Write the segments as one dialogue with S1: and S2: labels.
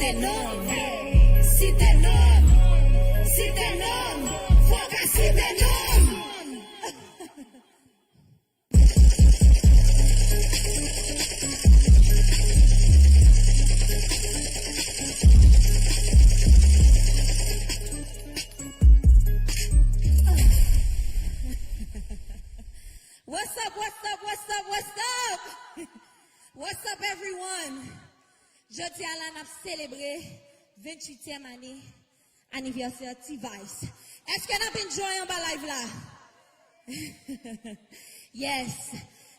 S1: t'es non, si t'es non, si t'es non, faut que si t'es non. What's up, what's up, what's up, what's up? What's up, everyone? Jeudi à la n'a célébré 28e année anniversaire T-Vice. Est-ce que nous enjoy en bas live là? Yes.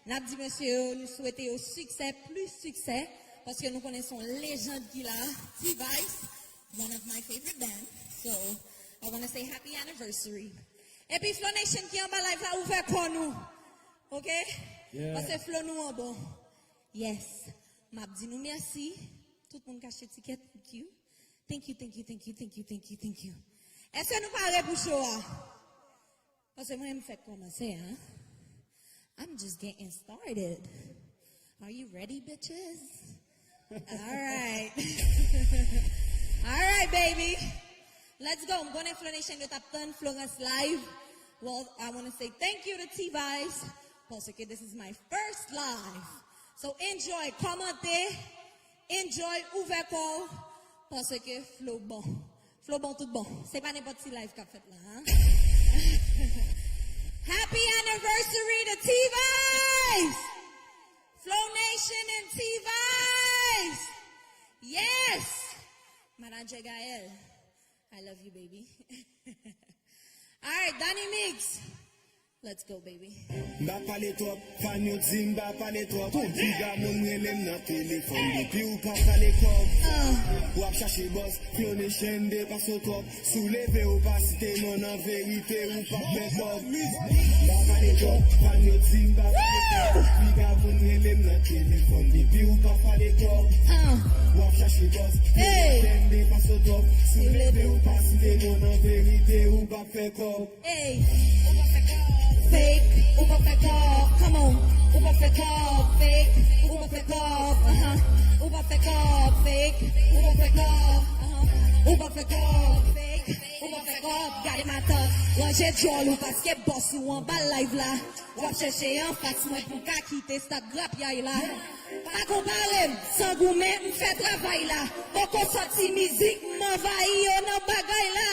S1: N'a dit monsieur, nous souhaitons au succès, plus succès, parce que nous connaissons légende qui là, T-Vice, one of my favorite bands. So, I want to say happy anniversary. Et puis Flow Nation qui en bas live là, ouvert pour nous. OK? Yeah. Parce que Flow nous en bon. Yes. M'a dit nous merci. Tout le monde cache ticket. Thank you. Thank you, thank you, thank you, thank you, thank you, thank you. Est-ce que nous parlons pour show? Parce que moi, je me fais commencer, hein? I'm just getting started. Are you ready, bitches? All right. All right, baby. Let's go. I'm going to Flow Nation with Upton Florence Live. Well, I want to say thank you to T-Vice. Parce que this is my first live. So enjoy, commentez, enjoy, ouvert call. Parce que flow bon. Flow bon, tout bon. C'est pas n'importe qui live qu'a fait là, hein? Happy anniversary to T-Vice! Flow Nation and T-Vice! Yes! Madame Gael, I love you, baby. All right, Danny Mix. Let's go, baby.
S2: Mba pale trop, fan yo di mba pale trop. Diga moun relem nan téléphone depuis ou pa pale kop. Ou ap chache boss, Flow Nation dépasse trop. Souleve ou pas cité mon en vérité ou pas fait kop. Mba pale trop, fan yo di mba pale trop. Diga moun relem nan téléphone depuis ou pa pale kop. Ou ap chache boss, Flow Nation dépasse trop. Souleve ou pas cité mon en vérité ou pas fait kop.
S1: Hey. Fake, Uber fake up, come on, Uber fake up, fake, Uber fake up, Uber fake up, fake, Uber fake up, Uber fake up, fake, Uber fake up, got it my top. Moi j'ai jolou parce que boss ou en bas live là, ou va chercher en face moi pour qu'à quitter cette grappe y'a là. Pas comparer, sans goût mais m'fait travail là, beaucoup sorti musique m'envahit on en bagaille là.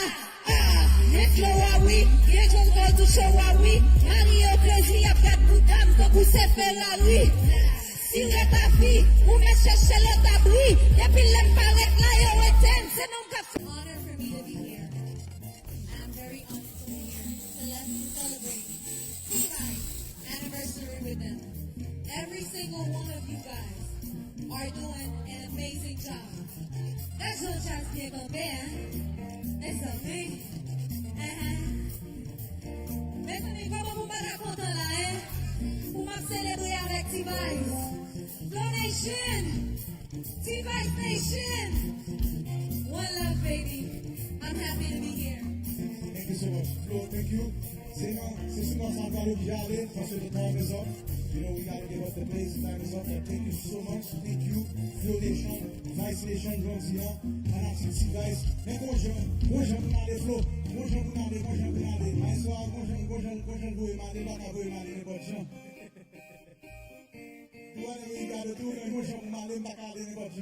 S1: Let's go, are we? Yeah, just go to show are we? Mario Crazy, I've got good damn, donc vous c'est Ferrari. Si vous êtes à vie, vous me cherchez l'établi. Et puis l'aime paraître là, yo, et c'est non café. Honor for me to be here. I'm very honored to be here. So let's celebrate T-Vice anniversary with them. Every single one of you guys are doing an amazing job. There's no chance to compare. It's a big. Mais comment vous me racontez là, hein? Vous m'avez célébré avec T-Vice. Flow Nation! T-Vice Nation! One love, baby. I'm happy to be here.
S2: Thank you so much. Flo, thank you. C'est souvent ça va le aller parce que le temps is up. You know, we gotta give up the place, time is up. Thank you so much. Thank you. Flow Nation, Vice Nation, Grandia, Anarchy T-Vice. Mais bonjour pour les Flo. Bonjour pour les, bonjour pour les. Mais soir, bonjour pour les, là, t'as vu, les bonnes gens. Whatever you gotta do, and bonjour pour les, les bonnes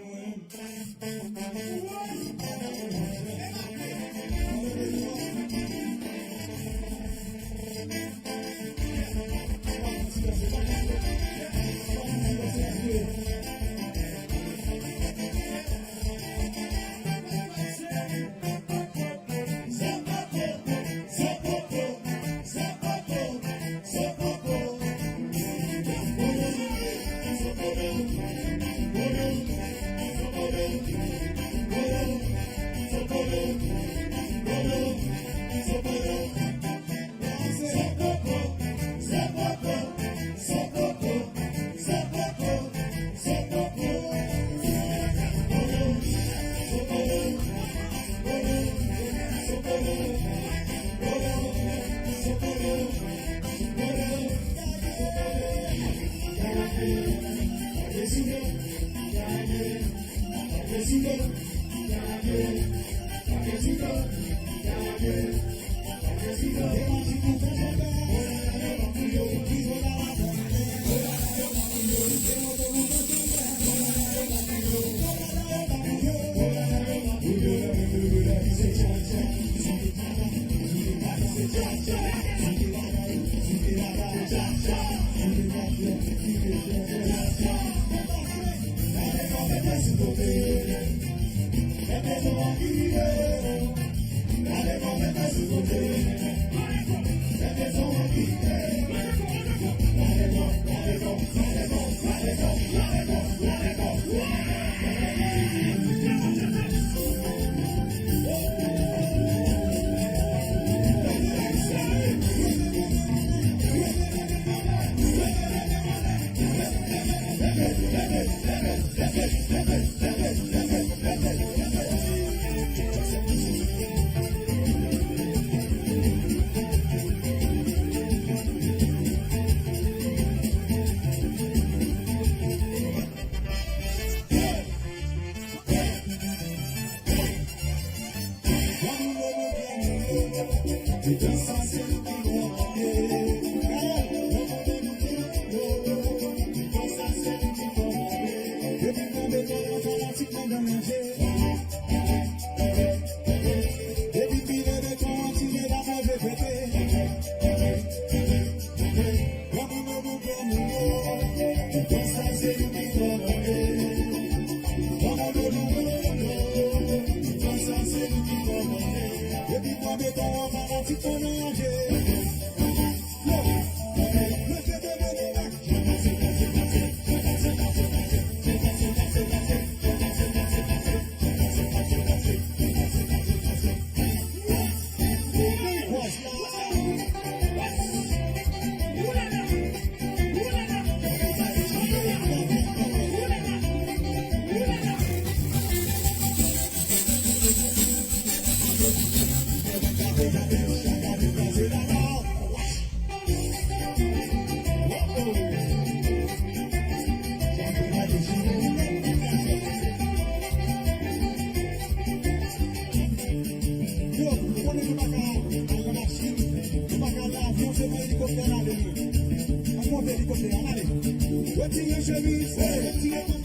S2: What do you